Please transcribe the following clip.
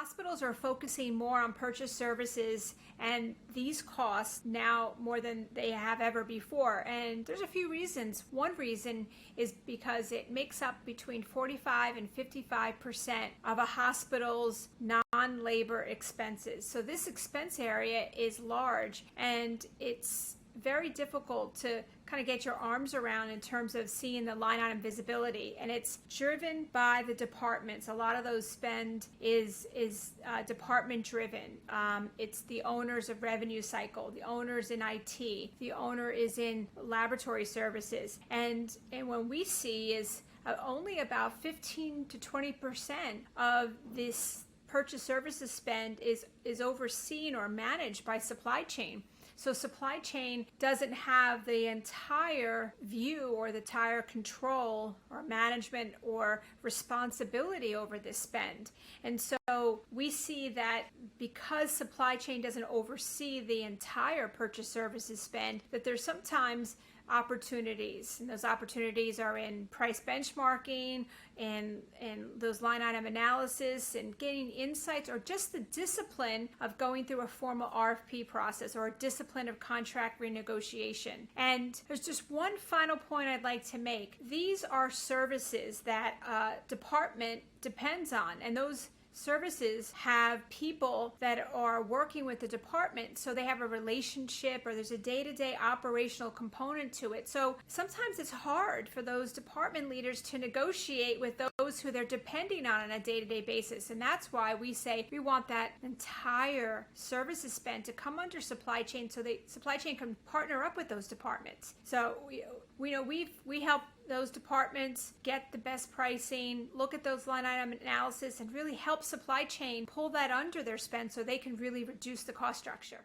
Hospitals are focusing more on purchase services and these costs now more than they have ever before. And there's a few reasons. One reason is because it makes up between 45 and 55% of a hospital's non-labor expenses. So this expense area is large, and it's very difficult to kind of get your arms around in terms of seeing the line item visibility, and it's driven by the departments. A lot of those spend is department driven. It's the owners of revenue cycle, the owners in IT, the owner is in laboratory services, and when we see is only about 15 to 20% of this purchase services spend is overseen or managed by supply chain. So supply chain doesn't have the entire view or the entire control or management or responsibility over this spend. And so we see that because supply chain doesn't oversee the entire purchase services spend, that there's sometimes opportunities, and those opportunities are in price benchmarking and those line item analysis and getting insights, or just the discipline of going through a formal RFP process or a discipline of contract renegotiation. And there's just one final point I'd like to make. These are services that a department depends on, and those services have people that are working with the department, so they have a relationship or there's a day-to-day operational component to it. So sometimes it's hard for those department leaders to negotiate with those who they're depending on a day-to-day basis, and that's why we say we want that entire services spend to come under supply chain, so the supply chain can partner up with those departments. So we help those departments get the best pricing, look at those line item analysis, and really help supply chain pull that under their spend so they can really reduce the cost structure.